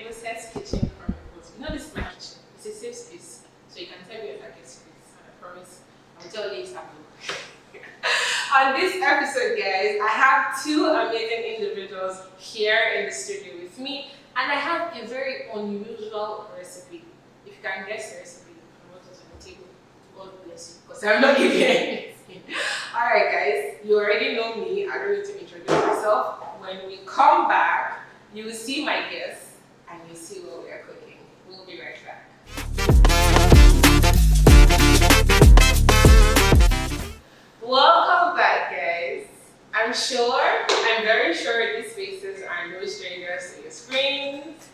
Princess Kitchen Chronikles. You know this is my kitchen. It's a safe space, so you can tell me your darkest secrets. And I promise I'll tell you Abdul. On this episode, guys, I have two amazing individuals here in the studio with me, and I have a very unusual recipe. If you can guess the recipe, I want us on the table. God bless you, because I'm not giving you anything. Alright, guys, you already know me. I don't need to introduce myself. When we come back, you will see my guests and you see what we are cooking. We'll be right back. Welcome back, guys. I'm very sure these faces are no strangers to your screens,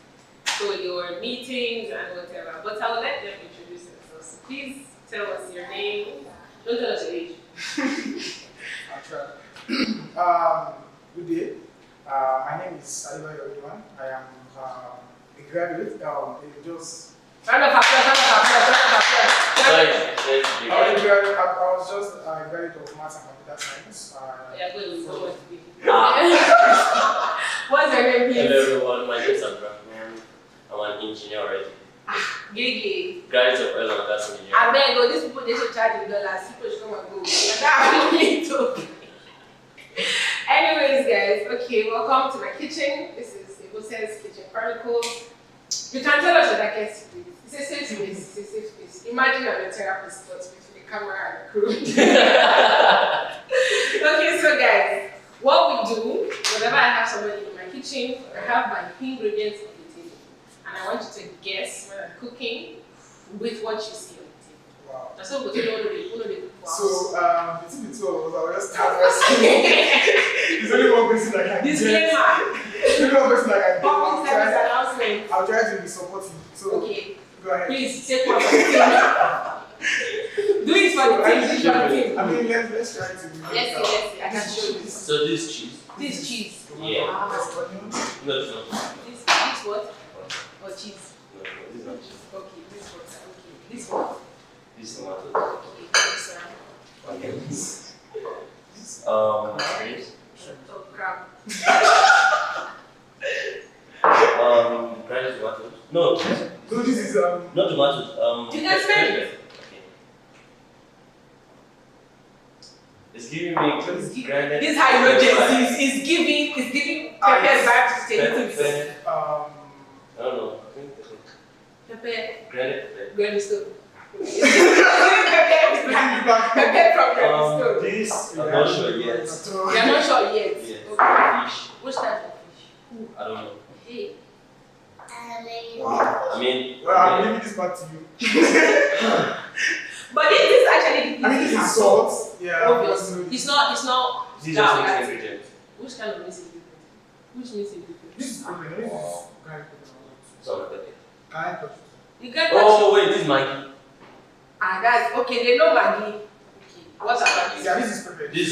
to your meetings and whatever. But I will let them introduce themselves. So please tell us your name. Don't tell us your age. I'll try. Good day. My name is Abdul. I am a graduate. Just Round of applause. I was just a graduate of Maths and Computer Science. What's your name, please? Hello everyone, my name is Abdul. I'm an engineer already. Gigi. Graduate of oil and gas engineering. I beg you, these people they should charge in dollars. People should come and go. That's really okay. Anyways, guys, okay, welcome to my kitchen. This is Ebose's Kitchen Chronikles. You can tell us your darkest secrets. It's a safe space. It's a safe space. Imagine I'm a therapist, but with the camera and the crew. Okay, so guys, what we do, whenever I have somebody in my kitchen, I have my ingredients on the table, and I want you to guess when I'm cooking with what you see on the table. wow. That's what we do. So between the two of us, I will just start asking. There's only one person that can Disclaimer. There's only one person that can Public service announcement. I'll try to be supportive. So Okay. go ahead. Please take one for the team. Do it for the team. Do it for the team. I mean, let's try to. Let's see. I can show you this. So this is cheese. This is cheese. Yeah. Wow. No, it's not. This what? Or cheese? No, this is not cheese. Okay, this what? Okay, this what? This is tomato. Okay, this Okay. This oh, crab. Grinded tomatoes. No, So this is not tomatoes. You can smell it. Okay. It's giving me grinded. This hydrogen is giving pepper back to stay. Pepper. um I don't know. Pepper. Grinded pepper. Granny stone. Pepper from Granny stone. This, I'm not sure yet. You're not sure yet. Yes. Okay. Fish. Which type of fish? I don't know. Hey. wow. I mean, Well, I'm leaving this part to you. But this is actually I mean, this is salt. Yeah. obvious. It's not these are down, six that's it. ingredients. Which kind of missing ingredient? Which missing ingredient? This is broken. This is garlic. Some pepper. Garlic. You get Oh wait, this is Maggi. guys, okay, they know Maggi. Okay. What about Yeah, this is perfect. This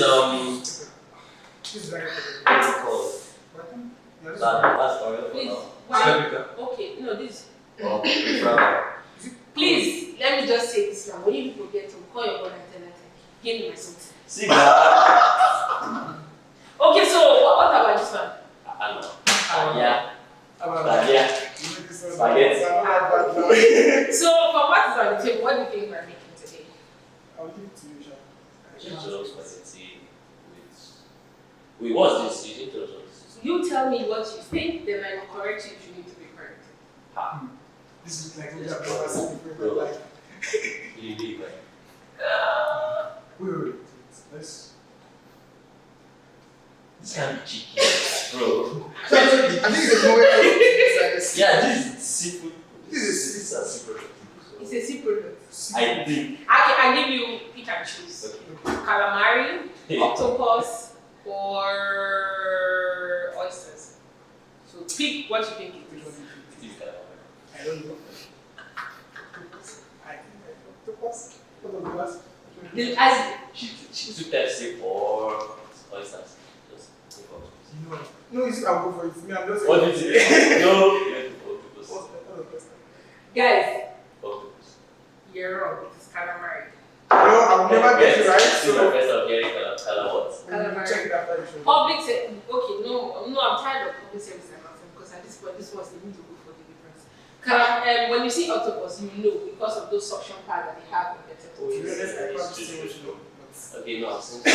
This is very perfect. what's it called? Yeah, this is That's oil for Please. now. Why? Paprika. Okay, no, this. Or brown. Please, let me just say this now. When you people get to call your brother and tell her, give me my something. See that? Okay, so what about this one? I know. Yeah. about Yeah. Spaghetti. So, from what is on the table, what do you think we're making today? I'll give it to you, Sha. Jollof spaghetti with. Wait, what's this? You didn't tell us what this is. You tell me what you think, then I will correct you if you need to be corrected. This is like we have never seen before. Like, You did like. wait. Let's. This can't be chicken, bro. I think it's a more. Yeah, this is seafood. This is- This is a seafood. It's a sea product. I think. I give you pick and choose. Okay. Calamari, Hey. octopus, or oysters. So pick what you think it Which is. one do you think? This is calamari. I don't know. I think octopus. What was the last? As She took Pepsi for oysters. Just take octopus. No. No, I'll go for it. Me, I'm just. What did you say? No, you went for octopus. What's the question? guys, Octopus. you're wrong. It's calamari. No, I'll never get it right. This is my So first time hearing what? we'll check it after the show. Public service. Okay, no, I'm tired of public service announcement because at this point, this was the need to go for the difference. When you see octopus, you know because of those suction pads that they have on their To be honest, I can't say what you know. Okay, no, I've seen and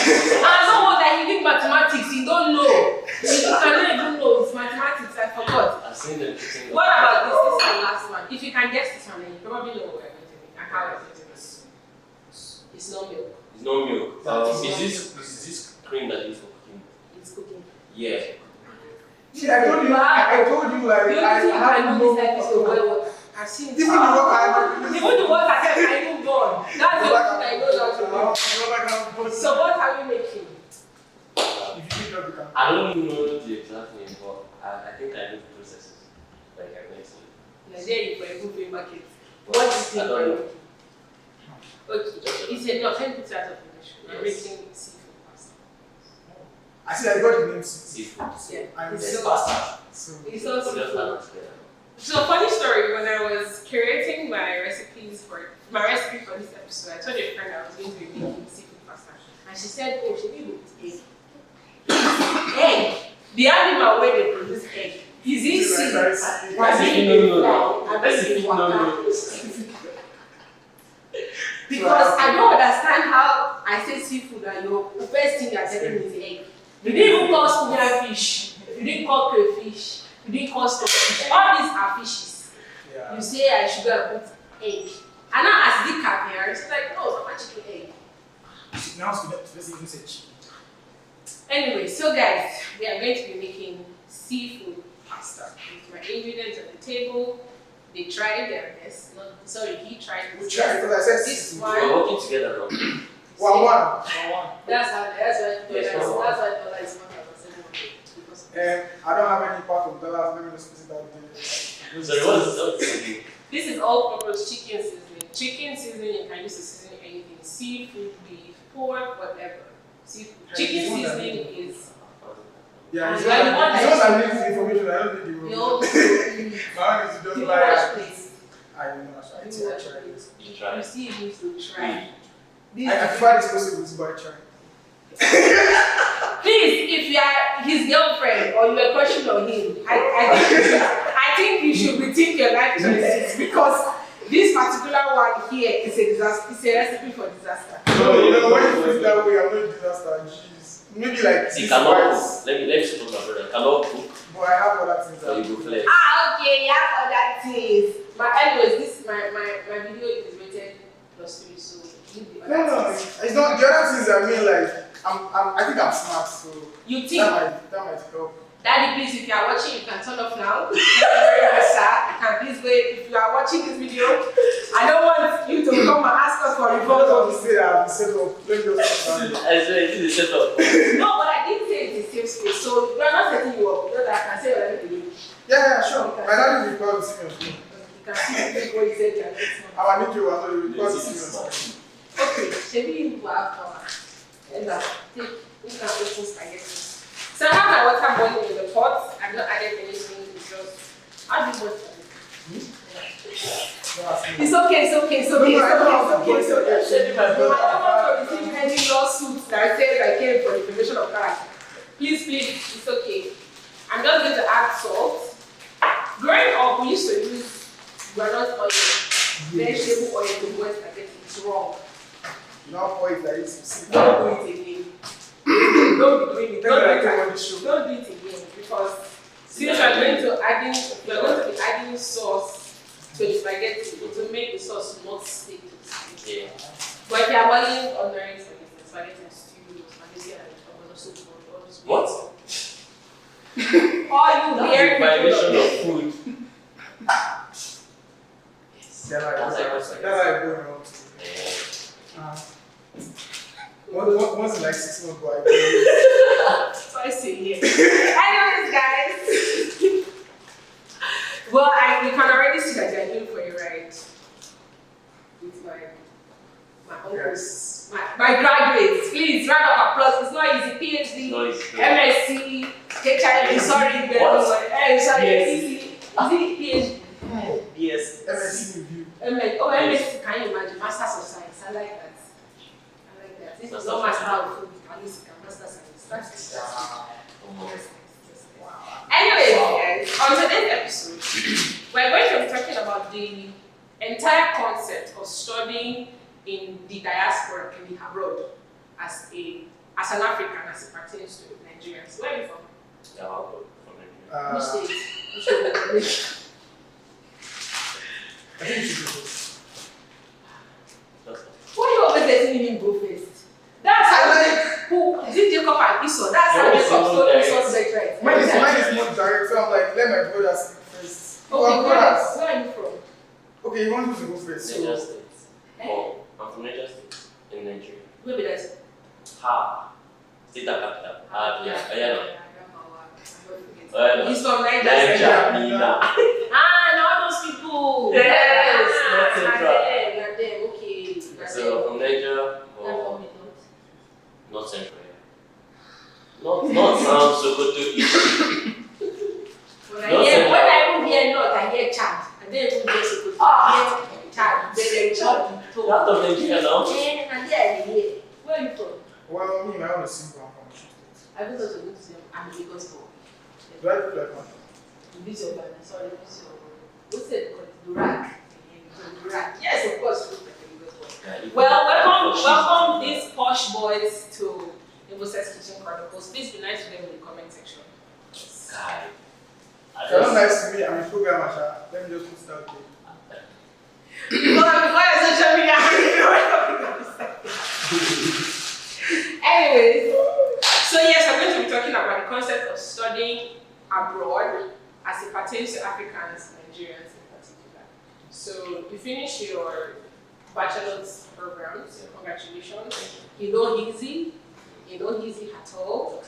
someone that he did mathematics, you don't know. You cannot even know it's mathematics, I forgot. I've seen them putting What about this? This is the last one. If you can guess this one, then you probably know what we're going to make and how it's going to make. It's no milk. It's no milk. Is this cream that is for cooking? It's cooking. Yeah. See, I told you like The only I thing I have know no this life is to boil water. I've seen it. Even the work I have. Even the ones that said I even born. That's the only thing I know how to do. So what are we making? If you think that I don't even know the exact name, but I think I know the processes. Like I mentioned. Nigeria for a good market. What is the name? Okay, it's enough. Let me put it out of English. We're making seafood pasta. I see I got the name Seafood. Yeah. And It's It's so- pasta. It's also Just seafood. balance together. So funny story, when I was curating my recipe for this episode, I told a friend I was going to be making seafood pasta. And she said, oh, she did with egg. Egg. The animal where they produce egg. Is it seed? Because I don't understand how I say seafood and your first thing you're telling me is egg. You didn't even call spinach fish. You didn't call crayfish. You didn't call stockfish. All these are fishes. Yeah. You say I should go and put egg. And now as the caviar, it's like, no, not chicken egg. Now let's even say chicken. Anyway, so guys, we are going to be making seafood pasta with my ingredients on the table. They tried their best. No, sorry, he tried his We best. tried because I said This seafood. one. We're working together now. One. That's why Yes, dollar is 1,700 because of this. I don't have any part of dollars. Let me just put it that way. Sorry, what is it? This is all-purpose chicken seasoning. Chicken seasoning you can use to season anything: seafood, beef, pork, whatever. Seafood. Chicken seasoning is. Yeah, it's You are the one that not I need the information. I don't need the Yo, information. My own is to just you like. watch please. I don't know. I You tried. watch please. You try. You see, it needs to try. I prefer this possible by trying. Please, if you are his girlfriend or you are crushing on him, I think you should rethink your life choices because this particular one here is a disaster. It's a recipe for disaster. No, when you put it that way, I'm not a disaster. Jeez. Maybe like He 6 cannot bites. cook. Let me support my brother. He cannot cook. But I have other things. So you go flex. Okay, you have other things. But anyways, this my video is rated +3, so leave the No, other things. it's not. The other things I mean, like, I think I'm smart, so You think? that might help. Daddy, please, if you are watching, you can turn off now. Thank you very much, sir. You can please wait. If you are watching this video, I don't want you to come and ask us for I reports don't of want to say that I'm set up. Let me just start. I swear, this is a setup. No, but I did say it's a safe space, so we are not setting you up. Just that I can say everything. Yeah, sure. My dad is required to see me. You can see what you said. You are getting on. Our new was not required to This see is me. smart. Okay, maybe you will have power. And take, we can open spaghetti. So I have my water boiling in the pot. I've not added anything. It's just, how do you boil spaghetti? It's okay, it's okay, it's okay, it's okay, it's okay. I don't want to receive any lawsuits that says I came for defamation of character. Please, it's okay. I'm just going to add salt. Growing up, we used to use granite oil, vegetable oil to boil spaghetti. It's wrong. Now for it like this. Don't do it again. Don't be doing it. Don't Don't do like it. on the show. Don't do it again because since we are going to be adding sauce to the spaghetti to make the sauce not stick to the spaghetti. Yeah. But if you are boiling ordinary spaghetti and stew, spaghetti and tomato soup, all those What? all you weird Violation people. of food. That's like going on. Yeah. Once in like 6 months, but I Twice a year. Anyways, guys. Well, we can already see that they're doing for you right. With my uncles, my graduates. Please, round of applause. It's not easy. PhD, No, it's not. MSc, HIV. Sorry, What? sorry, Yes. PhD. Is it PhD? Yes. MSc review. MSc. Can you imagine? Masters of Science. I like that. This is not master of food. At least you can master science. That's Wow. yes. Wow. Anyways, guys, on today's episode, we're going to be talking about the entire concept of studying in the diaspora, in the abroad, as an African, as it pertains to Nigerians. Where are you from? Yeah, I'll go from Nigeria. Which state? Which state? I think you should do this. Why you always letting him go first? That's how who is it Jacob and Esau? That's how Jacob stole Esau's birthright. Mine is more direct, so I'm like, let my brother speak first. Okay, Our where brothers. are you from? Okay, you want me to go first? Niger So, State. Oh, I'm from Niger State in Nigeria. Where be that? Ha. State and capital. Yeah. He's from Niger. Niger, Nina. All those people. Yes, not Central. Okay. So from Niger, or not Central. Not Sokoto East. When I even hear North, I hear Chad. I don't even hear Sokoto. I hear Chad. Then Chad. Not of Nigeria now. Where are you from? well, me, my own is simple. I'm from State. I was also going to say I'm Lagos born. Do I look like one? Visual Ghana, sorry, visual. What's it called? Durag. Yes, of course, look like a Lagos born. Well, welcome these posh boys to Ebose's Kitchen Kronikles. Please be nice to them in the comment section. Guy. You're not nice to me. I'm a programmer, Sha. Let me just put it out there. Before your social media, anyways, so yes, I'm going to be talking about the concept of studying abroad as it pertains to Africans, Nigerians in particular. So you finish your bachelor's programs, congratulations. You know easy at all.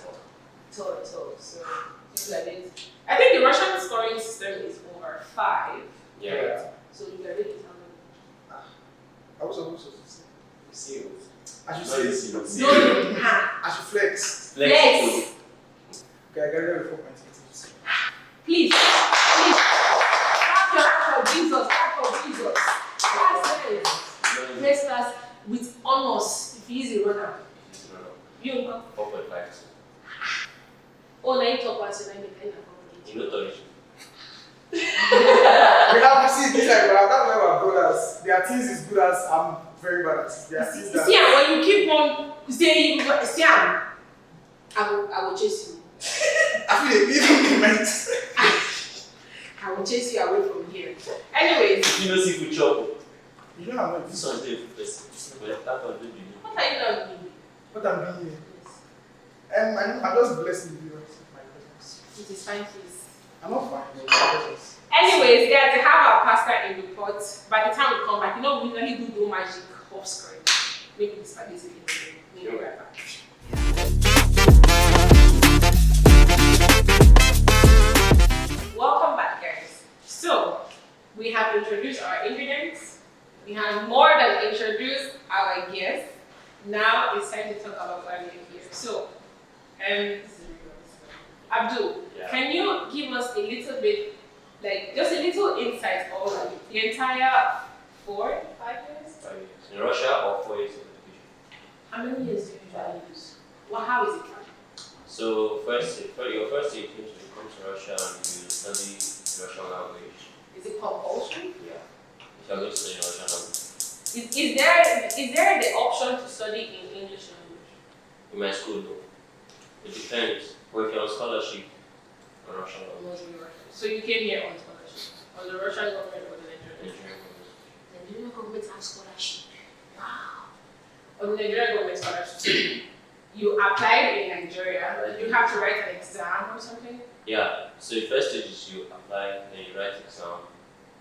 So things like this. I think the Russian scoring system is over 5. Yeah. So you can read it how many? I was supposed to say. See I should No, say. you see. No, I should flex. Flex. Okay, I got it 4.8. Please. Clap for Jesus. That's it. Flex class with honors. If he is a runner. You know. 4.5. Oh, 9 top pass, 9 You know Torish. We have to see this like that's why we're brothers. There are things as good as I'm very bad at. There are things that Siam, when you keep on saying Siam, I will chase you. I feel they even meant. I will chase you away from here. Anyways, You know seafood chop. You know I'm not This one's the person. But that one don't be. what are you not doing? what I'm being here. I'm just blessing the viewers with my presence. It is fine, please. I'm not fine, but my presence. Anyways, guys, we have our pasta in the pot. By the time we come back, we usually do magic off screen. Maybe the spaghetti in the room. We'll be right back. Welcome back, guys. So, we have introduced our ingredients. We have more than introduced our guests. Now it's time to talk about why we're here. So, Abdul, Yeah. can you give us a little bit, like just a little insight on the entire 4, 5 years? 5 years. In Russia or 4 years of education. How many years do you usually use? How is it? So your first year you come to Russia and you study the Russian language. Is it compulsory? Yeah. If you're going to study Russian language. Is there the option to study in English language? In my school though. It depends. Or if you're on scholarship on Russian language. So you came here on scholarship, on the Russian government or the Nigerian? Nigerian language. Nigerian government have scholarship. Wow. On the Nigerian government scholarship. So you applied in Nigeria. You have to write an exam or something. Yeah. So the first stage is you apply, then you write exam,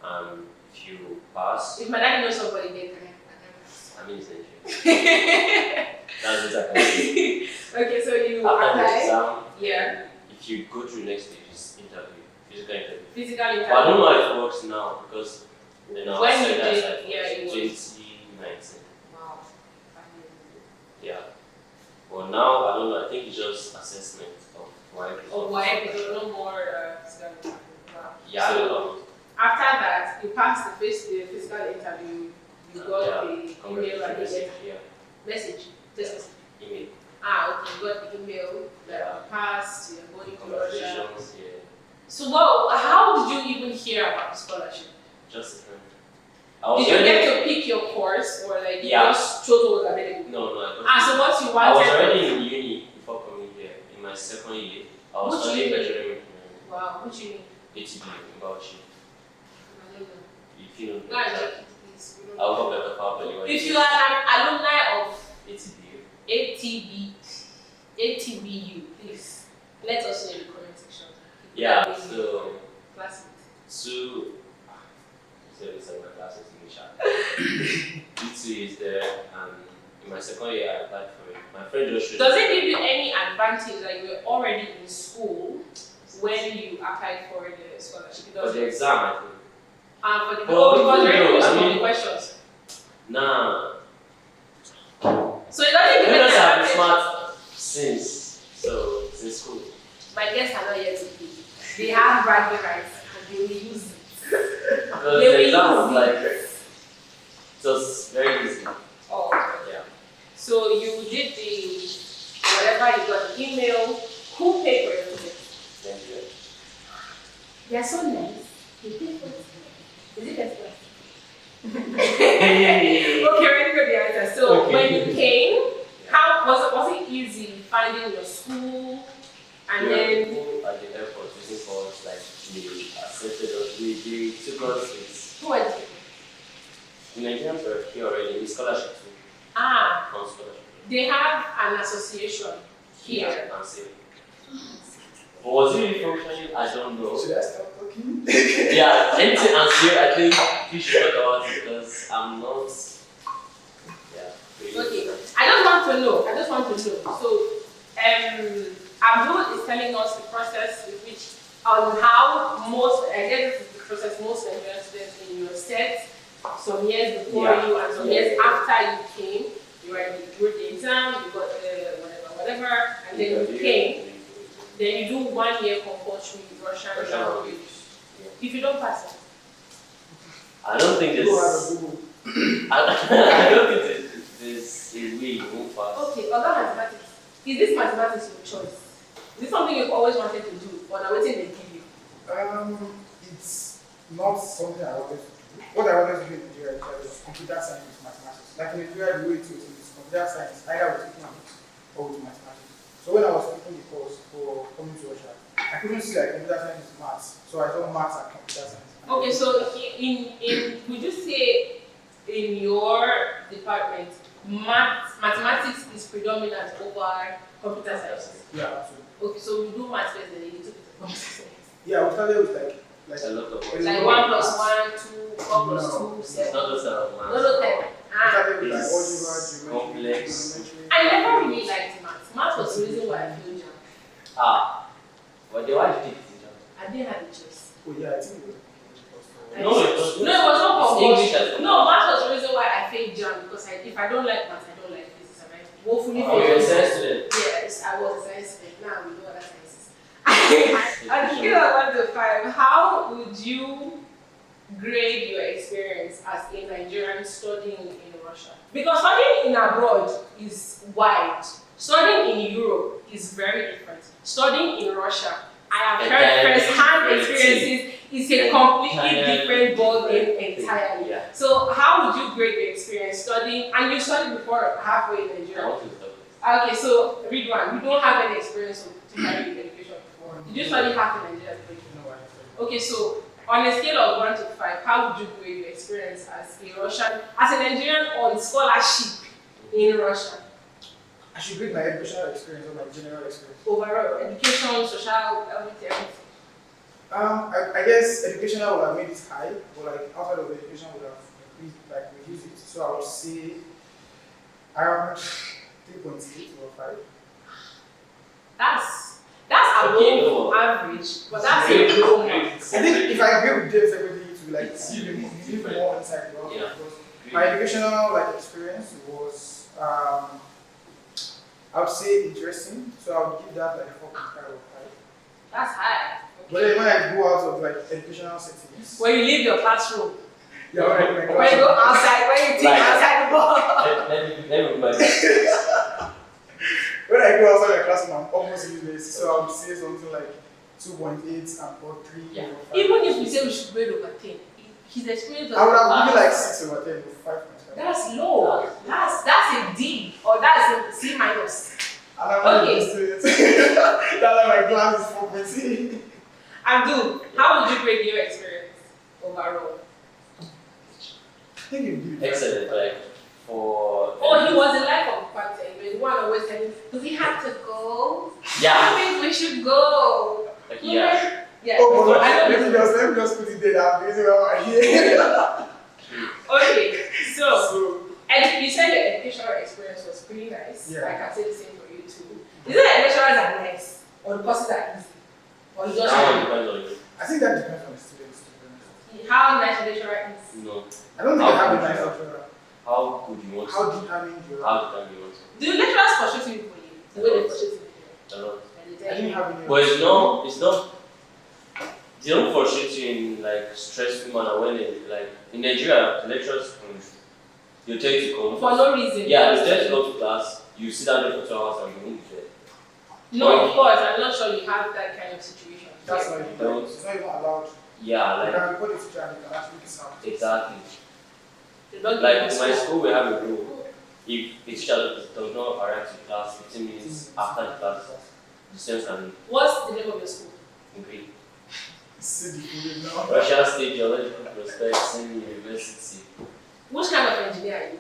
and if you pass, If my dad knows somebody, then can I mean it's Nigeria. That's exactly it. Okay, so you After the apply. exam, Yeah. if you go through the next stage, is interview, physical interview. Physical But I interview. don't know how it works now because you know When you said that did, side yeah, it was. 2019. Wow. Yeah. Well now I don't know, I think it's just assessment of why people. Or why? Because no more physical interview. Wow. Yeah, I So, don't know. after that, you passed the physical interview. You got Yeah, the email and congratulations. the Yeah. message. Text message. Email. Okay, you got the email that you passed. You're going to Russia. Congratulations. Yeah. So how did you even hear about the scholarship? Just a friend. Did you get to pick your course or like you just chose what was available? No, I don't. So what you I wanted? was already in uni before coming here. In my second year, I was studying vegetarian. Wow, what you mean? ATB in Bauchi. I don't know. If you don't No, know I that, don't. Please, we don't I'll know. go better power anyway. If you are an alumni of ATB. ATBU, please let us know in the comment section. Yeah, so Classmates. two. So it's like my classes in Nisha. E2 is there, and in my second year I applied for it. My friend just showed Does me. it give you any advantage that you were already in school when you applied for the scholarship? For the exam, I think. For the Well, because you're already I some of mean- the questions. Nah. So it doesn't give You any know, I've been advantage. smart since school. My guests are not yet to pay. They have bragging rights and they will use it. Because They the will exam was use like, it. it was very easy. Oh, okay. Yeah. So you did the whatever, you got the email. Who paid for your ticket? Thank you. They are so nice. They paid for it. Is it best class? Hey. Okay, ready for the answer. So Okay. when you came, how was it easy finding your school and then People at the airport using calls like they accepted us, they took us with who were the people? the Nigerians were here already in scholarship too. Ah, On scholarship. they have an association here. Yeah, and say. But was it really functioning? I don't know. Should I start talking? Yeah, anything and here I think we should talk about it because I'm not really Okay, I just want to know. So, Abdul is telling us the process with which, on how I guess this is the process most Nigerian students in your set, some years before you and some years after you came, you wrote the exam, you got the whatever, and then you came. Then you do 1 year compulsory Russian language. If you don't pass it, I don't think Go have a there's Google. I don't think there's a way you move fast. okay, other mathematics. Is this mathematics your choice? Is this something you've always wanted to do, or now waiting they give you? It's not something I wanted to do. What I wanted to do in Nigeria was computer science, mathematics. Like in Nigeria, the way it is computer science, either with economics or with mathematics. So when I was taking the course for coming to Russia, I couldn't see like computer science is maths. So I thought maths and computer science. Okay, so would you say in your department, mathematics is predominant over computer science? Yeah, absolutely. Okay, so we do maths first, then you took it to computer science. Yeah, we started with like A lot of work. Like 1 plus 1, 2, 4 plus 2, It's 7. not just about No, maths. no, 10. we Ah, started with like It's algebra, geometry, complex. trigonometry. I never really liked maths. Maths was the reason why I failed jam. But why did you take it? I didn't have a choice. Oh yeah, I think it was. No, it was No, it was not It's English compulsory. as No, maths was the reason why I failed jam because if I don't like maths, I don't like physics. And I woefully Oh, you're a failed. science student. Yes, I was a science student. Now we know other sciences. On a scale of 1 to 5, how would you grade your experience as a Nigerian studying in Russia? Because studying in abroad is wide. Studying in Europe is very different. Studying in Russia, I have heard first-hand experiences. It's a completely different ballgame entirely. Yeah. So how would you grade your experience studying? And you studied before halfway in I Nigeria. want to stop it. Okay, so read one. You don't have any experience of tertiary education before. Did you study half in Nigeria before? No, I didn't. Okay, so on a scale of 1 to 5, how would you grade your experience as a Nigerian on scholarship in Russia? I should grade my educational experience or my general experience. Overall, education, social, everything. I guess educational would have made it high, but like outside of education would have reduced it. So I would say around 3.8 or 5. That's above Okay, no. average, but that's a low mark. I think if I agree with James, everything it would be like It's give different. more insight about it. Yeah. Because my educational experience was I would say interesting. So I would give that like a 4.5 or 5. That's high. But then when I go out of like educational settings, When you leave your classroom, yeah, when I go when you go outside, when you think Like- outside the ball. Let me put my when I go outside the classroom, I'm almost useless. So I would say something like 2.8 and or 3 Yeah. over 5. Even if we say we should grade over 10, his experience I would have was given like 6 over 10 or 5.5. that's low. That's a D or that's a C minus. And I'm Okay. used to it. That's why my class is 4.8. Abdul, how would you grade your experience overall? I think you give it Excellent, like for. Oh, he was a life of party. But the one always telling, do we have to go? Yeah. I think we should go. Like, yeah. Yeah. Oh, but I let know. me just put it there. I'm busy right here. Okay, so So, and you said your educational experience was pretty nice. Yeah. I can say the same for you too. Is it that lecturers are nice or the courses are easy? Or you just That one depends on you. I think that depends on the students. To be honest. how nice the lecturer is? No. I don't think I have a How nice good lecturer. How good you want How to. determined you are. How determined you want to. Do lecturers frustrate you for you? The way they frustrate you? A lot. And they I tell didn't you. have any. But it's not, they don't frustrate you in like stressful manner when they, like, in Nigeria, the lecturers, they'll tell you to come. For no reason. Yeah, they tell you to come to class, you sit down there for 2 hours and you won't be there. No, of course. I'm not sure you have that kind of situation. That's Yeah. why you Don't. It's not even allowed. Yeah, You like, can report it to teacher and you can actually kiss out. exactly. They don't Like, give in you my school. school, we have a rule. If a teacher does not arrive to class 15 minutes after the class, the students can What's the name of your school? agree. See the food now. Russia State Geological Prospecting University. Which kind of engineer are you?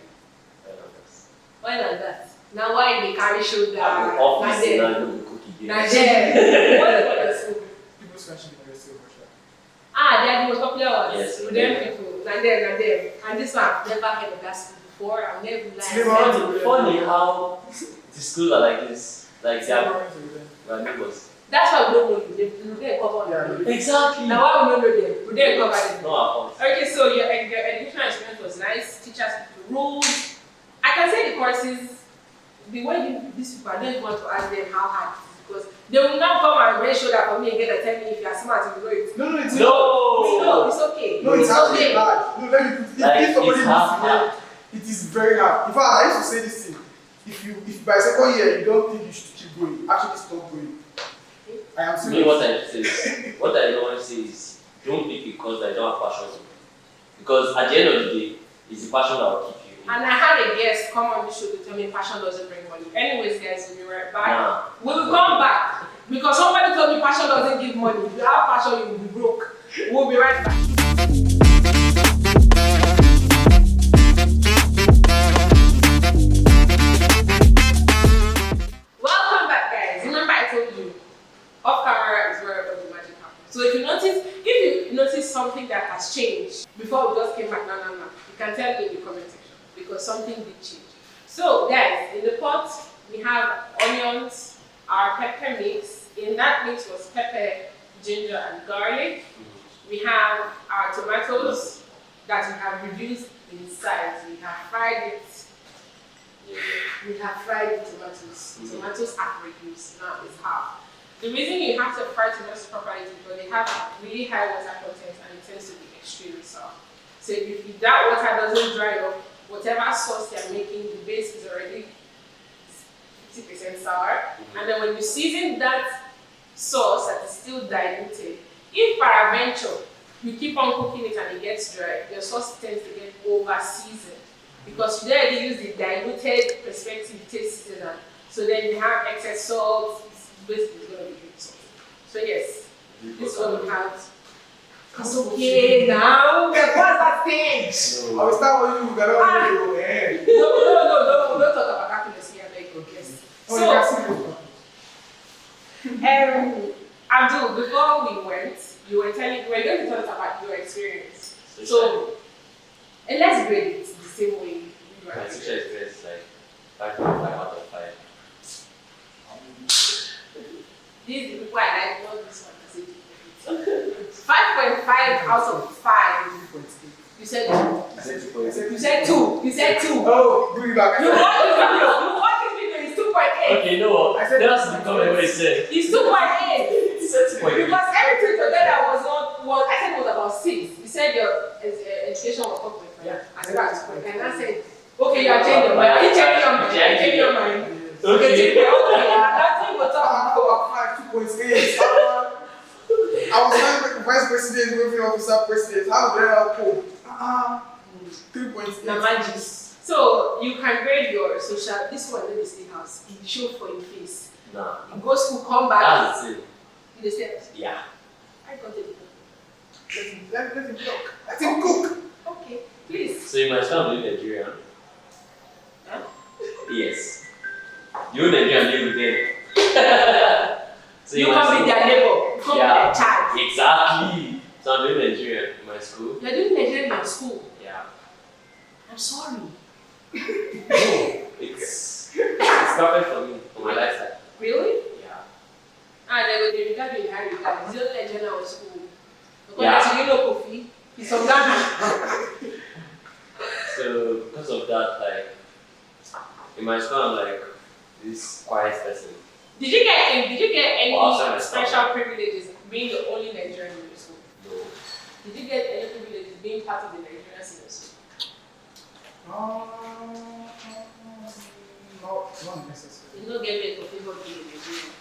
I don't know. Why like that? Now why they carry shoulder? I'm an office Nigeria. and I know the cookie game. Nigeria. What about your school? People's French University of Russia. Ah, they are the most popular ones. Yes, With they them are. people. Nigeria. And this one, I've never heard of that school before. I've never It's like. never- Funny how the schools are like this. Like they are Yeah. my neighbors. That's why we don't know you. They don't cover them. Exactly. Now why we don't know them? We didn't cover them. No, our fault. Okay, so your educational experience was nice. Teachers the rules. I can say the courses. The way these people, I don't even want to ask them how hard it is because they will not come and raise shoulder for me again and tell me if you are smart, you know it. No, it's No, it's okay. No, it's actually okay. hard. No, let me put it. Like, If somebody it's needs hard. to learn, it is very hard. In fact, I used to say this thing. If by second year you don't think you should keep going, actually stop going. I am Me, serious. what I don't want to say is don't pick a course that you don't have passion for. Because at the end of the day, it's the passion that will keep you. And I had a guest come on the show to tell me passion doesn't bring money. Anyways, guys, we'll be right back. Nah. We will come back because somebody told me passion doesn't give money. If you have passion, you will be broke. We'll be right back. Welcome back, guys. Remember I told you, off camera is where all the magic happens. So if you notice something that has changed before we just came back, no, you can tell me in the comment section because something did change. So guys, in the pot we have onions, our pepper mix. In that mix was pepper, ginger, and garlic. We have our tomatoes that we have reduced in size. We have fried it. We have fried the tomatoes. Tomatoes are reduced, now it's half. The reason you have to fry tomatoes properly is because they have a really high water content and it tends to be extremely soft. So if that water doesn't dry up, whatever sauce you're making, the base is already 50% sour. And then when you season that sauce that is still diluted, if peradventure you keep on cooking it and it gets dry, your sauce tends to get over seasoned. Because you already use the diluted perspective taste seasoner. So then you have excess salt, basically it's going to be good salt. So yes, this is what we have. It's okay now. What's that thing? I will start with you. We cannot go ahead. No, don't talk about happiness here, like yes. Oh, you So, can see this. Abdul, before we went, you were going to tell us about your experience. So, and let's grade it the same way you My are. teacher experience is like 5.5 out of 5. These people I like, not this one. 5.5 out of 5. You said you said 2. You said 2. Oh, bring it back. You watch this video. It's 2.8. Okay, you know what? I said That's the comment where he said. It's 2.8. He said 2.8. Because everything together was not what I said it was about 6. You said your education was 4.5. Yeah. I said that's 2.5. And I said, okay, you are changing your mind. Are you changing your mind? Are you changing your mind? Okay, Okay. okay, nothing but talk about. 2.8. I was vice president, welfare officer, president. How did I now cope? 3.8. Namajis. So you can grade your social. This one in the state house. It show for your face. Nah. You go school, come back. That's it. In the state house. Yeah. I got it. Let him talk. Let him cook. Okay, please. So you might as well be Nigerian. Huh? Yes. You Nigerian live with them. So You might come as with well- their neighbor. You come Yeah. with their child. Exactly. So I'm doing Nigerian in my school. You're doing Nigerian in your school. Yeah. I'm sorry. No, it's perfect for me, for my lifestyle. Really? Yeah. And then they regard you in high regard. It's not Nigerian or school. Because Yeah. you know Kofi. He's from Ghana. So because of that, like in my school, I'm like this quiet person. Did you get any Well, outside my special school. privileges being the only Nigerian in your school? No. Did you get any privileges being part of the Nigerians in your school? Not necessarily. You don't get me a Kofi for being in Nigeria.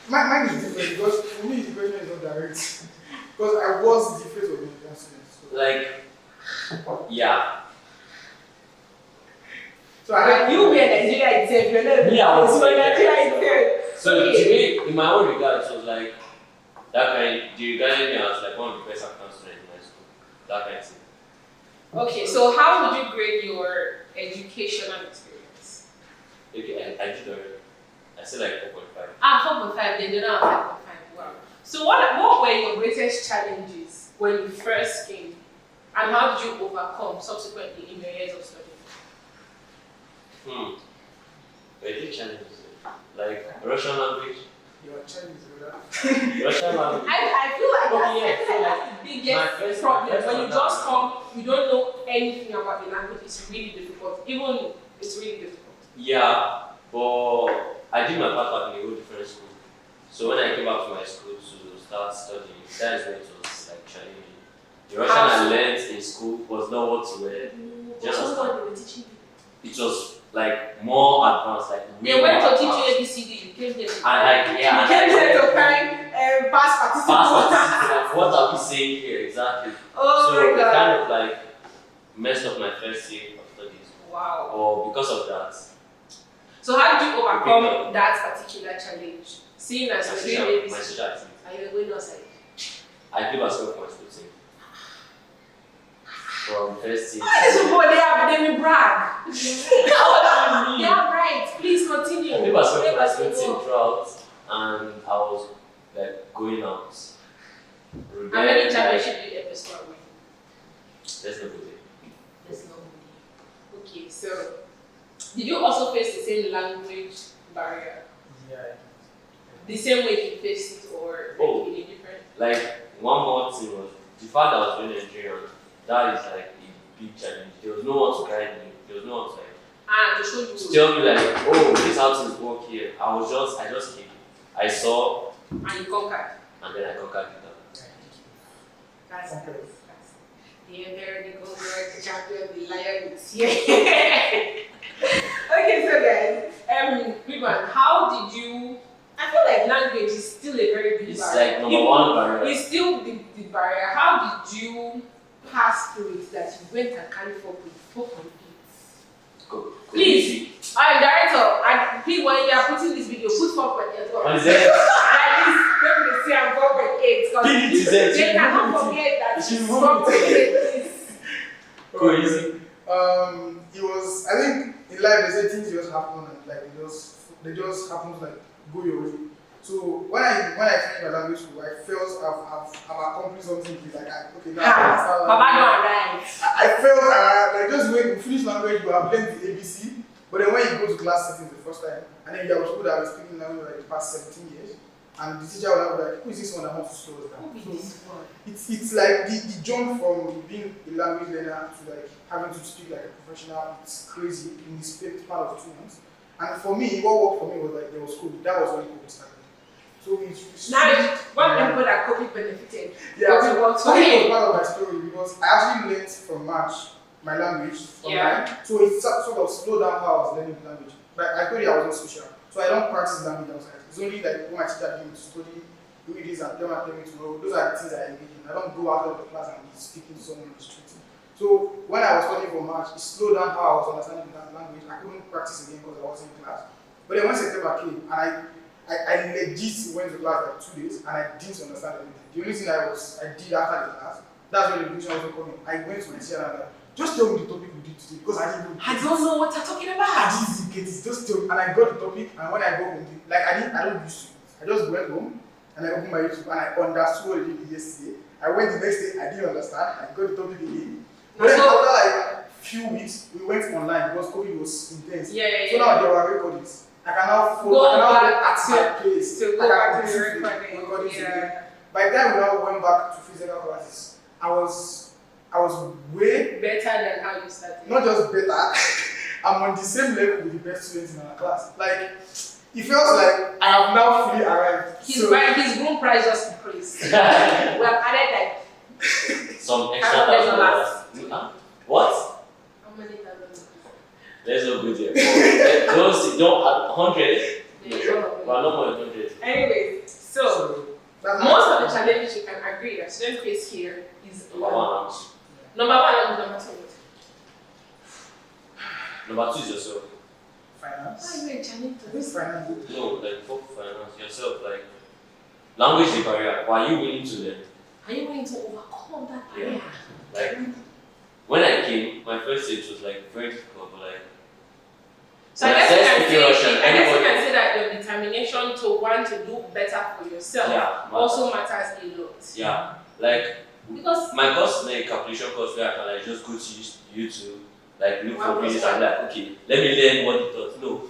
Mine is different because for me the question is not direct. Because I was the face of the Nigerian students. Like, yeah. So I You were Nigeria itself, you're not Yeah, I was you were like- Nigeria itself. So Okay. to me, in my own regard, it was like that kind. They regarded me as like one of the best African students in my school. That kind of thing. Okay, so how would you grade your educational experience? Okay, I did already. I said like 4.5. 4.5, then you're not 5.5. Wow. So what were your greatest challenges when you first came? And how did you overcome subsequently in your years of study? But it challenges like Russian language. Your Chinese, brother. Russian language. I feel like Okay, yeah, that's, so I feel like, like the my biggest first- problem. my first When you one, just that- come, you don't know anything about the language, it's really difficult. Even it's really difficult. Yeah, but I did my part back in a whole different school. So when I came back to my school to start studying, that is when it was like challenging. The Russian How I so? learned in school was not what to learn. But Just someone understand. they were teaching you. It was like more advanced, like They way went more to teach advanced. you ABCD, you came there to And like, yeah, you came and there to like, find past fast participants. like, what are we saying here exactly? Oh So my it god. kind of like messed up my first year of studies. Wow. Or because of that, So how did you overcome that particular challenge? Seeing as my you're doing social ABCD, activity. and you were going outside. I play basketball for my school team. From first year. Why is people they brag? What do you They mean? are right. Please continue. I play basketball Play for my school basketball. team throughout, and I was like going out. How many championships did you ever score with? There's no good. There's no money. Okay, so did you also face the same language barrier? Yeah. The same way you faced it, or Oh. in a different? Like one more thing was the fact that I was doing Nigerian. That is like a big challenge. There was no one to guide me. There was no one to like To show you. to tell me like, oh, this is how things work here. I just came. I saw, And you conquered. and then I conquered it. That's Okay. that's the emperor, the conqueror, the champion, the lion is here. Okay, so guys, big one. How did you? I feel like language is still a very big It's barrier. like number one barrier. It's still the barrier. How did you pass through it that you went and carried 4.8? Go. Please, I'm director. Please, when you are putting this video, put 4.8. What is that? At least let me see I'm 4.8 Give it to because them. they cannot forget that It should it's be moving to 4.8 is Go easy. It was. I think in life they say things just happen and like they just happen to like go your way. So when I finished my language school, I felt I've accomplished something big. Like okay now I start Baba language. don't arrive. I felt like just when you finish language, you have learned the ABC. But then when you go to class settings the first time, and then there was people that have been speaking language like the past 17 years, and the teacher will have like, who is this one that wants to slow us down? Who be So this one? it's like the jump from being a language learner to like having to speak like a professional. It's crazy in the space part of 2 months. And for me, what worked for me was like there was COVID. That was when COVID started. So it's Now, one people that COVID benefited. yeah, COVID so worked for COVID was him. part of my story because I actually learned from March my language online. So it sort of slowed down how I was learning the language. But I told you I was not social. So I don't practice language outside. It's only like when my teacher gave me to study do this and tell me tomorrow. Those are the things I engage in. I don't go out of the class and be speaking to someone on the street. So when I was studying for March, it slowed down how I was understanding the language. I couldn't practice again because I wasn't in class. But then when September came, and I legit went to class like 2 days and I didn't understand anything. The only thing I did after the class, that's when the revision was coming. I went to my teacher and I'm like, just tell me the topic we did today because I didn't even I don't know what you're talking I about. didn't get it. Just tell me. And I got the topic and when I got home, like I don't used to it. I just went home and I opened my YouTube and I understood what I did yesterday. I went the next day, I didn't understand. I got the topic again. But then after like a few weeks, we went online because COVID was intense. So now there were recordings. I can now follow, I can now go at my place. To go back to the recordings. Again. By the time we now went back to physical classes, I was way better than how you started. not just better, I'm on the same level with the best students in our class. Like, it feels like I have now fully arrived. His room price just increased. We have added like some extra $1,000. What? how many $1,000? There's no good here. Don't add 100. Well, Well, no more than 100. anyway, so most of the challenges you can agree that students face here is Number one. Number one and number two. Number two is yourself. Finance. Why are you a challenge? This finance. No, like fuck finance. Yourself, like language is a barrier. Why are you willing to learn? Are you willing to overcome that Yeah. barrier? Like when I came, my first stage was like very difficult, but like So I when guess you started can speaking Russian, say, everybody- that your determination to want to do better for yourself yeah, also matters a lot. yeah, like Because my course is like a calculation course where I can like just go to YouTube, like look for videos and like okay, let me learn what it does. No,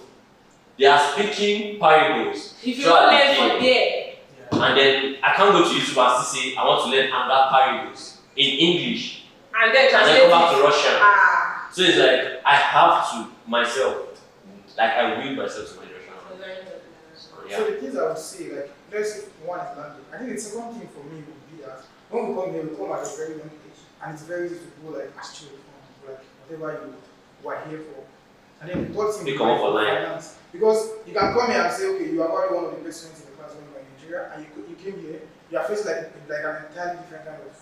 they are speaking parables. if you throughout don't the learn from day. there, And then I can't go to YouTube and still say I want to learn another parables in English and then and then translate come back it. to Russian. Ah. So it's like I have to myself, like I will myself to my Russian. So the things I would say, like, let's say one is language. I think the second thing for me would be that when we come here, we come at a very young age, and it's very easy to go like astray from like whatever you were here for. And then the third thing They come up online. finance. Because you can come here and say, okay, you are already one of the best students in the class when you are in Nigeria, and you came here, you are faced like an entirely different kind of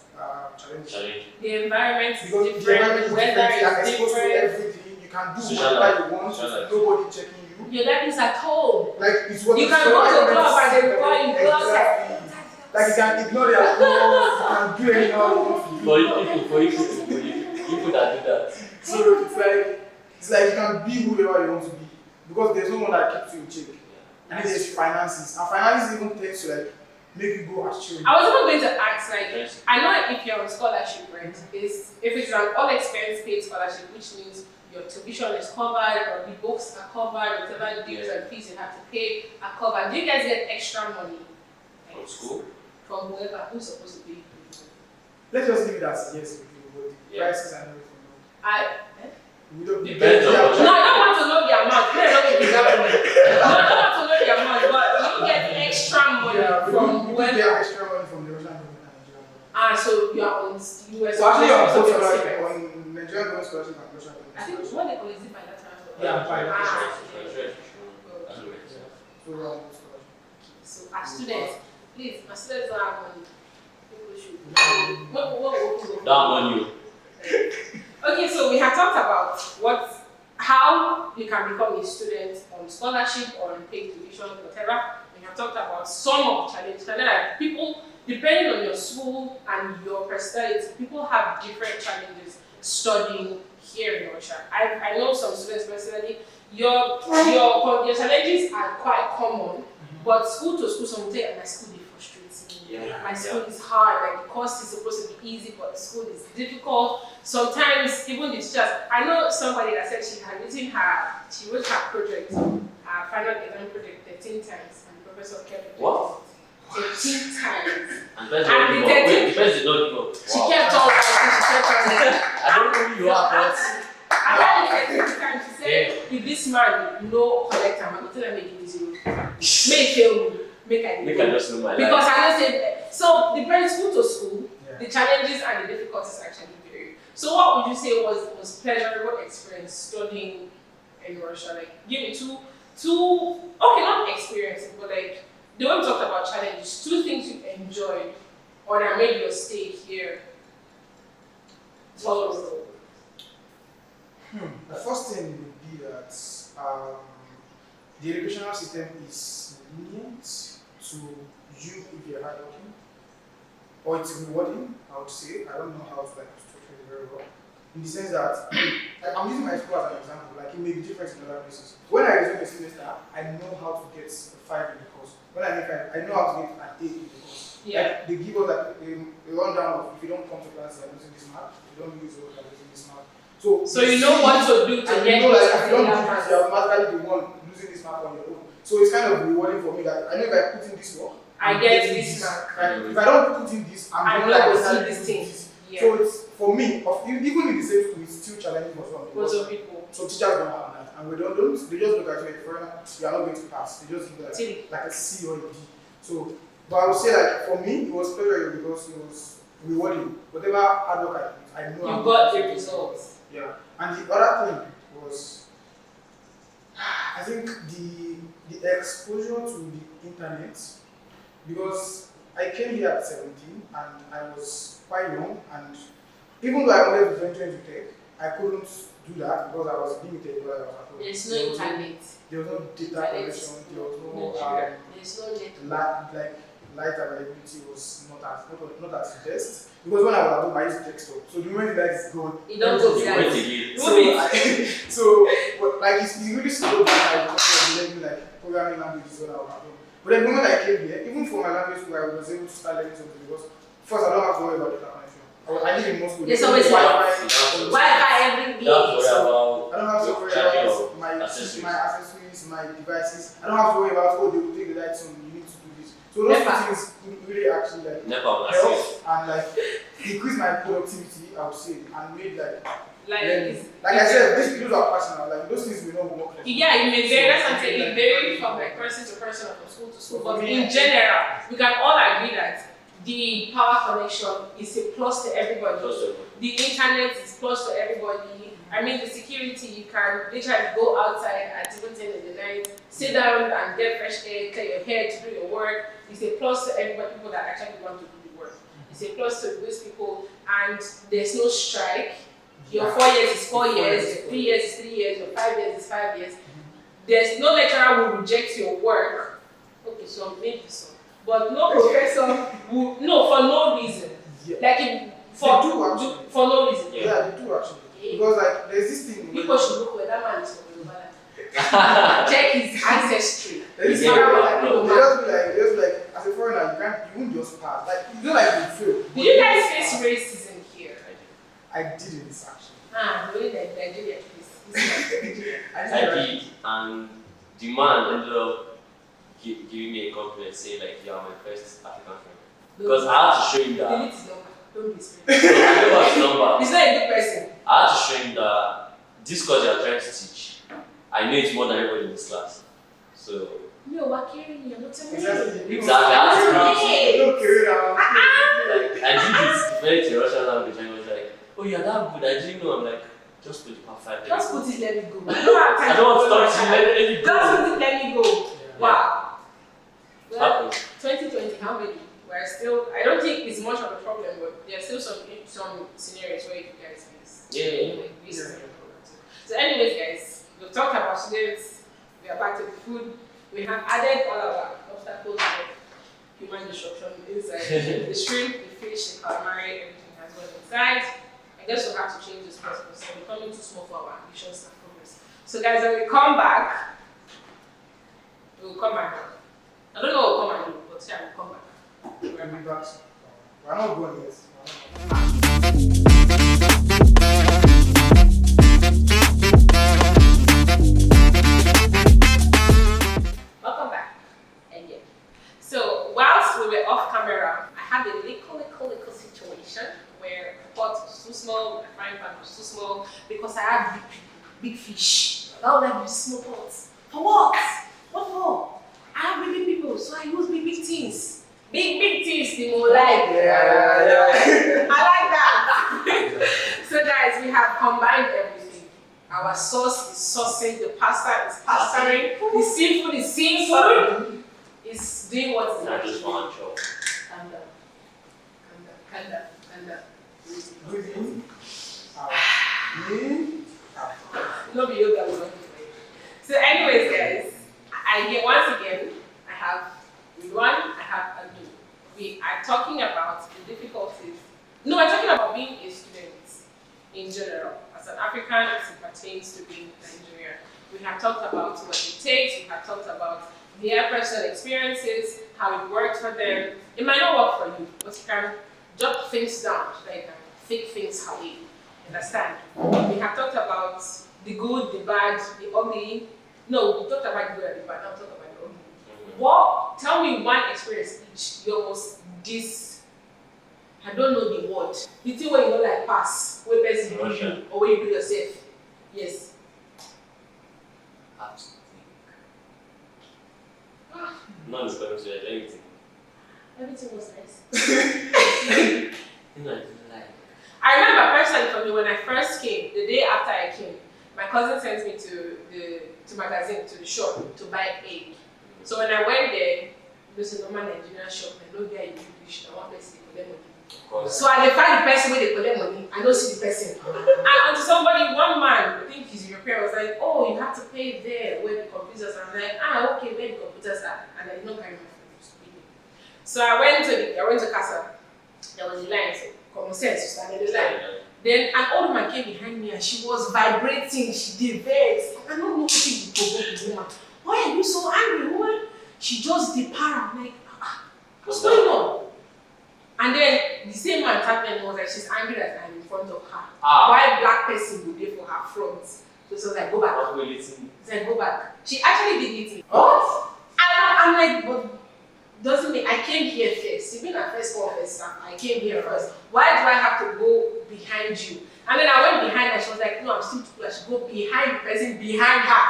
challenge. The environment is Because the different, environment is weather different, you are is exposed to different. everything, you can do Social whatever life. you want, Social life. nobody checking you. Your dad is at home. Like it's what You it's can so go to the everybody club and they sees will call you everything. club. Like you can ignore their calls, you can do anyhow you want to do. For you people that do that. So it's like you can be whoever you want to be because there's no one that keeps you in check. And then there's finances, and finances even tends to like make you go astray. I was even going to ask, like, Yes. I know if you're on scholarship, right, is if it's an all expense paid scholarship, which means your tuition is covered, or the books are covered, whatever dues and fees you have to pay are covered. Do you guys get extra money? From school? From whoever who's supposed to pay you? Let's just leave it as yes, with the Yeah. prices and everything. We don't Depends on what No, I don't want to know the amount. No, I don't want to know the amount. No, I don't want to know the amount, but you get extra money from we whoever. get extra money from the Russian government and Nigerian government. Ah, so you are on US. So actually on both scholarship. scholarship, on Nigerian government scholarship and Russian government I think scholarship. what they call is it bilateral? Yeah, bilateral. Ah, So we're on both scholarship. so as students, please, as students don't have money. People should. That money. Okay, so we have talked about how you can become a student on scholarship or on paid tuition, whatever. We have talked about some of the challenges. And then like people, depending on your school and your personality, people have different challenges studying here in Russia. I know some students personally, your challenges are quite common, but school to school, some will say, my school is frustrating. Yeah. My school is hard, like the course is supposed to be easy, but the school is difficult. Sometimes even the teachers, I know somebody that said she wrote her project, her final exam project 13 times, and the professor kept it. What? 13 times. And And the 13 depends on not give up. She kept on writing, she kept on writing. I don't know who you are, but And then the 13th time she said, if this man no collect am, I go tell am make it zero. Make fail me, make I make go. I just know my Because life. I know say, so depending school to school, Yeah. the challenges and the difficulties actually vary. So what would you say was pleasurable experience studying in Russia? Like give me two okay, not experiences, but like the one we talked about challenges, 2 things you enjoyed or that made your stay here tolerable. The first thing would be that the educational system is lenient to you if you're hardworking, or it's rewarding, I would say. I don't know how to structure it very well. In the sense that, like, I'm using my school as an example, like it may be different in other places. When I resume a semester, I know how to get a 5 in the course. When I make I know how to get an 8 in the course. Yeah. Like, they give us like a rundown of if you don't come to class, you're losing this mark. If you don't use your you're losing this mark. So you know what to do to and get you know, like, if you don't do marks. this, you're automatically the one losing this mark on your own. So it's kind of rewarding for me that I know if I put in this work, I I'm get getting this mark. Like, if I don't put in this, I'm I'm not not gonna see this thing. Yeah. So it's for me, even in the same school, it's still challenging for some For people. some people. So teachers don't have that, and we don't they just look at you like foreigner, you are not going to pass. They just give you like a C or a D. So, but I would say like for me, it was pleasurable because it was rewarding. Whatever hard work I did, I know You got the results. Yeah, and the other thing was, I think the exposure to the internet, because I came here at 17 and I was quite young, and even though I wanted to venture into tech, I couldn't do that because I was limited where I was at home. There's no internet. There was no data connection. There was There's no net. Light availability was not at its best. Because when I was at home, I used to text up. So the moment the light is gone, You don't go Wait behind. again. so like it's really slow down. I was learning like programming languages when I was at home. But the moment I came here, even for my language school, I was able to start learning something because first I don't have to worry about data connection. I live in Moscow. There's always Wi-Fi every day. Don't worry about I don't have to worry checking about your my accessories. accessories, my devices. I don't have to worry about they will take the light soon. You need to do this. So those Never. things really actually like Never will I help say. and like increase my productivity. I would say and made like Like I said, those are personal. Like those things we don't work. yeah, it may vary. That's what I'm saying. It varies from like person to person or from school to school. But in general, we can all agree that the power connection is a plus to everybody. The internet is plus to everybody. I mean, the security, you can literally go outside at even 10 in the night, sit down and get fresh air, clear your hair to do your work. It's a plus to everybody, people that actually want to do the work. It's a plus to those people, and there's no strike. Your 4 years is 4 years, your 3 years is 3 years, your 5 years is 5 years. There's no lecturer who will reject your work. Okay, so maybe so. But no professor will, no, for no reason. Yeah. Like, They do actually. for no reason. Yeah, they do actually. Because like there's this thing. People should look where that man is from Yoruba. Check his ancestry. There's His this thing father was like, like, they just be like as a foreigner you won't just pass. Like you don't like you fail. did you guys face racism here? I didn't actually. Ah, really like Nigeria, please. I did, and the man ended up giving me a compliment, saying like, "You are my first African friend." Because I had to show him that. Delete his number. Don't be So scared. I know his number. He's not a good person. I had to show him that this course you are trying to teach, I know it's more than everybody in this class. So No, we're carrying you. Not telling Exactly. you. exactly, I had to prove it. Hey. Don't carry around. Like I did this very to Russian language, and he was like, "Oh, you're that good. I didn't know." I'm like, "Just put the part 5." Just put it, let me go. I don't have time I don't want to go talk to you. Let me Just go. put it, let me go. Wow. Well, Happens. 2020, how many? We're still, I don't think it's much of a problem, but there are still some scenarios where you guys face. Yeah. Like, this is a problem too. So anyways, guys, we've talked about students, we are back to the food. We have added all our obstacles of human destruction inside. The shrimp, the fish, the calamari, everything has gone inside. I guess we'll have to change this process because we're becoming too small for our ambitions and progress. So guys, when we come back, we'll come back. I don't know what we'll come and do, but yeah, we'll come back. We're not going yet. Welcome back again. So whilst we were off camera, I had a little situation where the pot was too small, the frying pan was too small because I have big fish. I don't have small pots. For what? What for? I have big people, so I use big things. Big things, the more like. Yeah. I like that. So guys, we have combined everything. Our sauce is saucing, the pasta is pastaing, the seafood is seafood. is doing what is Not just one job. Calm down. Calm down. Calm down. Breathe in. Out. In. Out. No be yoga will not do for you. So anyways guys, once again, I have Ridwan, I have Abdul. We are talking about the difficulties. No, we're talking about being a student in general. As an African, as it pertains to being Nigerian. We have talked about what it takes, we have talked about their personal experiences, how it worked for them. It might not work for you, but you can jot things down so that you can fake things away. Understand? We have talked about the good, the bad, the ugly. No, we talked about the good and the bad, now we talk about the ugly. What? Tell me one experience each. You almost I don't know the word. The thing where you know like pass, where person do you, or where you do yourself. Yes. Have to think. Not as going to anything. Everything was nice. I didn't like. I remember personally for me when I first came, the day after I came, my cousin sent me to magazine, to the shop to buy egg. So when I went there, there's a normal Nigerian shop, I know there in English, I want person to collect money. So I find the person where they collect money, I don't see the person. And until somebody, one man, I think he's European, was like, oh, you have to pay there where the computers are. I'm like, okay, where the computers are? And I did not carry my phone. So I went to Casa. There was a line, so common sense, so started the line. Then an old woman came behind me and she was vibrating, she did vex. I don't know what she provoked the woman. Why are you so angry, woman? She just depart. I'm like, what's going on? And then the same man tapped me and was like, she's angry that I'm in front of her. Why a black person would be for her front? So she was like, go back. She said, go back. She actually did hit me. What? I'm like, but doesn't mean I came here first. You've been at first call first, I came here first. Why do I have to go behind you? And then I went behind her. She was like, no, I'm still too cool. I should go behind the person behind her.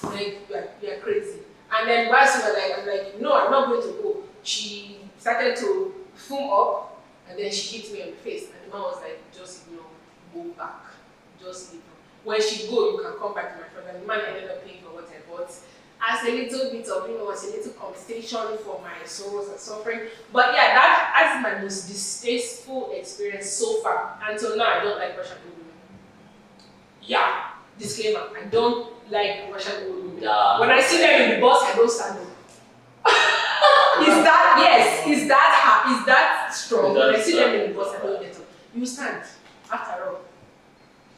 Like, you're crazy. And then while she was like, I'm like, no, I'm not going to go. She started to foam up, and then she hit me on the face. And the man was like, just ignore, go back, just leave. When she go, you can come back to my friend. And the man ended up paying for what I bought. As a little bit of, was a little compensation for my sorrows and suffering. But yeah, that's my most distasteful experience so far. Until now, I don't like Russian women. Yeah. Disclaimer, I don't like Russian women. When I see them in the bus, I don't stand up. Is that strong? When I see them in the bus, I don't get up. You stand, after all.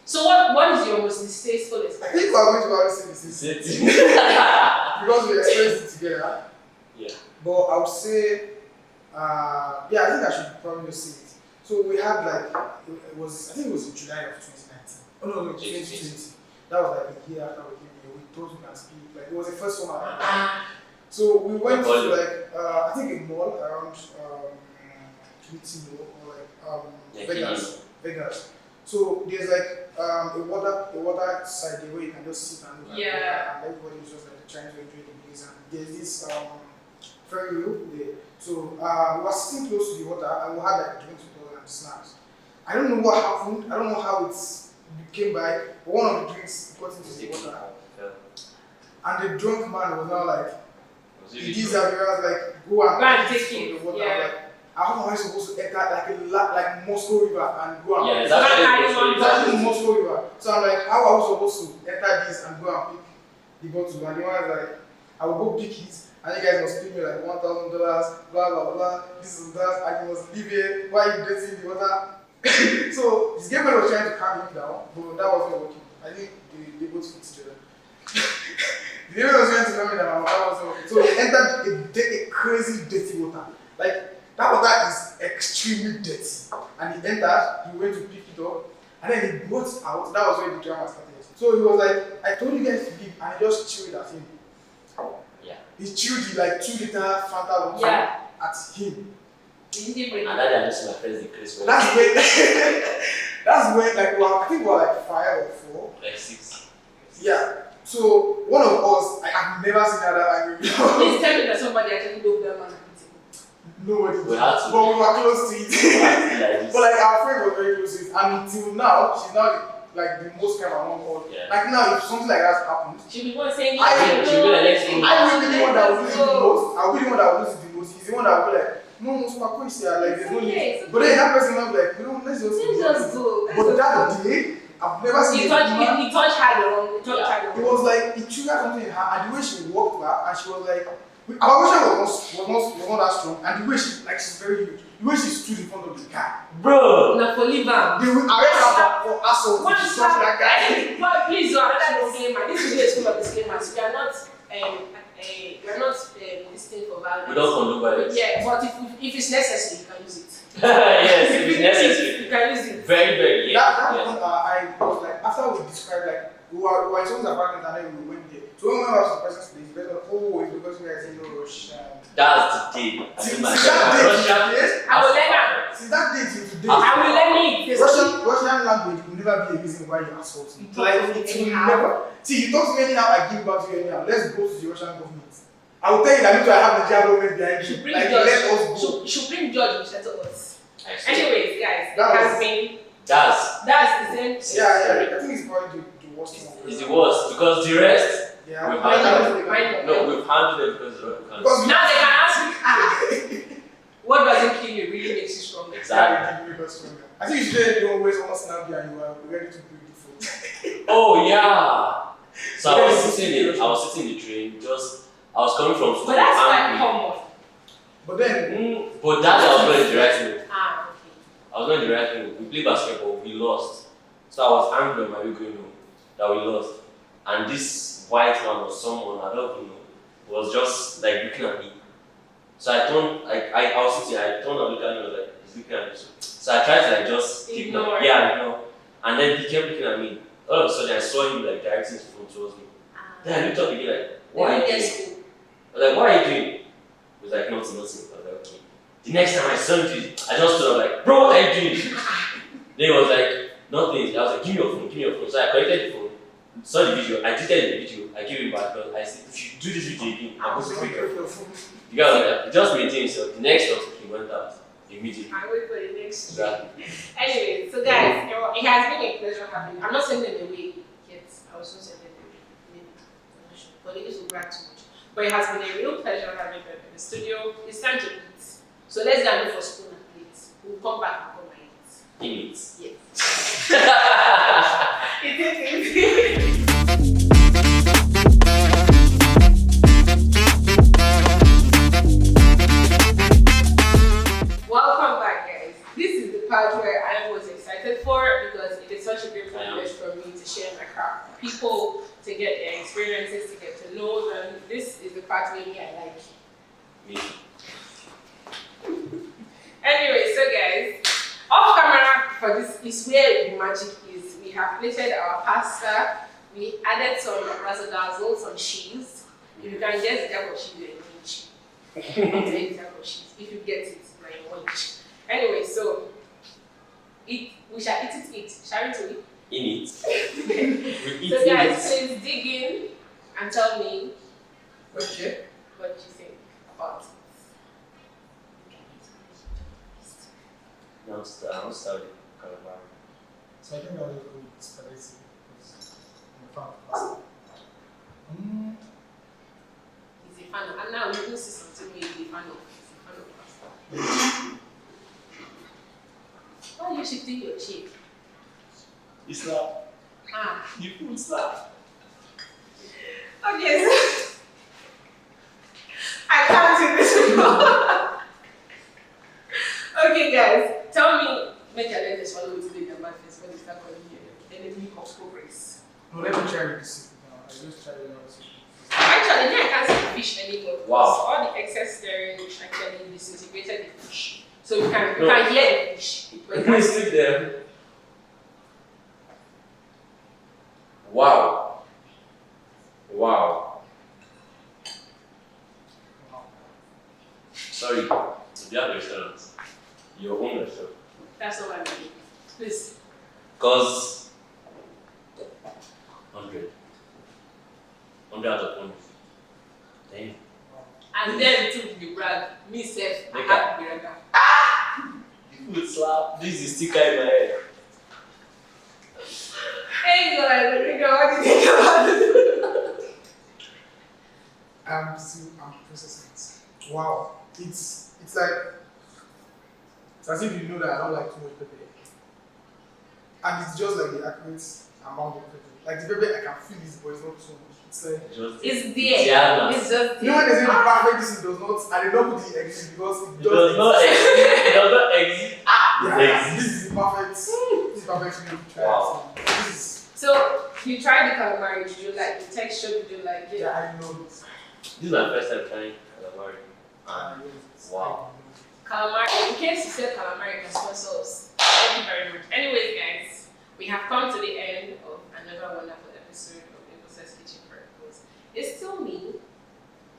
So what is your most distasteful experience? I think we're going to always say the same thing. Because we experienced it together. Yeah. But I would say, I think I should probably say it. So we had I think it was in July of 2019. Oh no, 2020. That was like a year after we came here. We thought we can speak. Like it was the first one I had. So we went to I think a mall around Kitino or Vegas. So there's a water side there where you can just sit and look at water, and everybody is just trying to enjoy the breeze. And there's this ferry wheel there. So we were sitting close to the water and we had drinks with us and snacks. I don't know what happened. I don't know how it came by, but one of the drinks got into the water. And the drunk man was now like, these are go and take it from the water. Yeah. How am I supposed to enter like Moscow River and go and pick? Exactly Moscow River. So I'm like, how are we supposed to enter this and go and pick the bottle? And the one was like, I will go pick it, and you guys must pay me like $1,000, blah blah blah, this and that, and you must leave it. Why are you dirtying the water? So this game was trying to calm him down, but that wasn't working. I think they both fit each other. The game was trying to calm me down, that wasn't working. So they entered a crazy dirty water. That water is extremely dirty. And he entered, he went to pick it up, and then he brought it out. That was where the drama started. So he was like, I told you guys to leave, and he just chilled at him. Yeah. He chilled the 2-liter Fanta water at him. And that is my friends increase. That's when I think we were 5 or 4. 6. Yeah. So one of us, I've never seen that angry. Please tell me that somebody actually loved them and nobody did. We had to. But we were close to it. But our friend was very close to it. And until now, she's now like the most crime among all. Yeah. Like now, if something like that happens, She'll be one saying, I will be like, let's go. I will be the one that will lose it the most. I will be the one that will lose it the most. He's the one that will be like, no, Mosma, is here. Like, there's no need. But then that person will be like, let's just go. But that day, I've never seen He touched her the wrong. It was like, it triggered something in her, and the way she walked back, and she was like, our emotion was not that strong, and the way she's very huge. The way she stood in front of the guy. Bro! Not for live on. They will arrest her for assault. What She is shot that guy. But please, you are another disclaimer. This video is full of disclaimers. We are not listening for violence. We don't condone violence. Yeah, but if it's necessary, you can use it. Yes, if it's necessary. You can use it. Very, very, yeah. That one, I was like, after we described, like, we were in someone's apartment and then we went there. So when we went out to the person's place, we were like, oh, it's because we guys in Russian. That's the day. Since that day, I will let her. since that day till today, I will let me. Russian language will never be a reason why you assault me. Like, it will never. See, you talk to me anyhow, I give back to you anyhow. Let's go to the Russian government. I will tell you that I have the Nigerian government behind you. Like, let us go. Supreme Judge will settle us. Actually, Anyways, guys, That it has was- been. that's That's the same. Yeah, I think it's probably the worst one. it's the worst because the rest, Yeah, We've Mine. no, we've handled it because the rest we can't. Because Now they can ask me, what doesn't kill you really makes you stronger. Exactly. I think you should do always almost now and you are ready to break the food. Oh yeah. So I was sitting in the train. I was coming from school. But that's quite angry. common. But then, But that I was not in the right mood. Okay. I was not in the right mood. We played basketball. We lost. So I was angry on my way going home that we lost. And this white man or someone I don't even know was just like looking at me. So I turned. I was sitting. I turned and looked at him. I was like, he's looking at me. So I tried to like just Ignore. ignore. And then he kept looking at me. All of a sudden I saw him like directing his phone towards me. Then I looked up again like, what are you doing? I was like, what are you doing? He was like, nothing. I was like, okay. The next time I saw him, I just stood up like, bro, what are you doing? Then he was like, nothing. I was like, give me your phone. So I connected the phone, saw the video, I deleted the video, I gave him back because I said, if you do this video again, I'm going to break your phone. The guy was like, he just maintained himself. The next time he went out immediately. I wait for the next. Exactly. Anyway, so guys, it has been a pleasure having you. I'm not sending them away yet. I was not sending them away. Maybe. I'm not sure. But it is will brag too much. But it has been a real pleasure having them in the studio. It's time to eat. So let's go and look for spoon and plates. We'll come back and come and eat. He means. Yes. It is. Welcome back, guys. This is the part where I was excited for because it is such a great privilege for me to share my craft with people, to get their experiences, to get to know them. This is the part where I like. Me. Anyway, so guys, off camera for this is where the magic is. We have plated our pasta. We added some razzle dazzle, some cheese. If you can guess the type of cheese you're eating, the type of cheese. If you get it, like one. Anyway, so we shall eat it. Shall we do it? In it. We eat So guys, it. please dig in and tell me Okay. what you think about it. Now start with calamari. So I think I'll just go with spaghetti because I'm a fan of pasta. He's a fan of, and now we will see something he's a fan of. He's a fan of pasta. Why are you shifting your shape? It's not. You food slap. Okay, so I can't do this anymore. Okay, guys, tell me, make your let us follow with the bad face when you start calling you enemy of progress. No, let me try with the soup now. I just tried it out. Actually, I can't see the fish anymore. Because Wow. all the excess stirring actually disintegrated the fish. So you can hear the fish. But you can't Sleep there. Wow. Sorry. To be at the restaurant. Your own restaurant. That's all I mean. Please. Because 100. 100 out of 100. Damn. And then to the brag, me self, I Make have to be right now. The food slap. This is sticker in my head. Wow. It's like it's as if you know that I don't like too much pepper. And it's just like the accurate amount of pepper. Like the pepper, I can feel this, but it's not too much. It's like It's there. Yeah, It's just you know when they say the perfect this does not, and they don't put the exist because it it does not exist. It does not exist. Yeah, It exists. this is the perfect. This is perfect meal to try. Wow. This is So you tried the calamari. Did you like the texture? Did you like it? yeah, I know this. This is my first time trying calamari. And wow. Calamari. In case you said calamari, you can sponsor us. Thank you very much. Anyways, guys, we have come to the end of another wonderful episode of Ebose's Kitchen Kronikles. It's still me,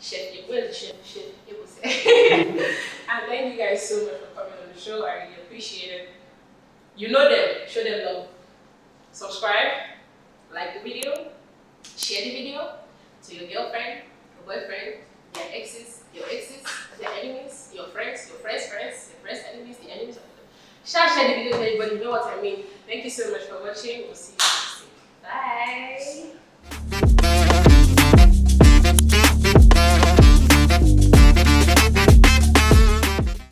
Chef Ebose. And thank you guys so much for coming on the show. I really appreciate it. You know them. Show them love. Subscribe, like the video, share the video to your girlfriend, your boyfriend, their exes, their enemies, your friends' friends, your friends' enemies, the enemies of them. Share the video to everybody, you know what I mean. Thank you so much for watching. We'll see you next week. Bye.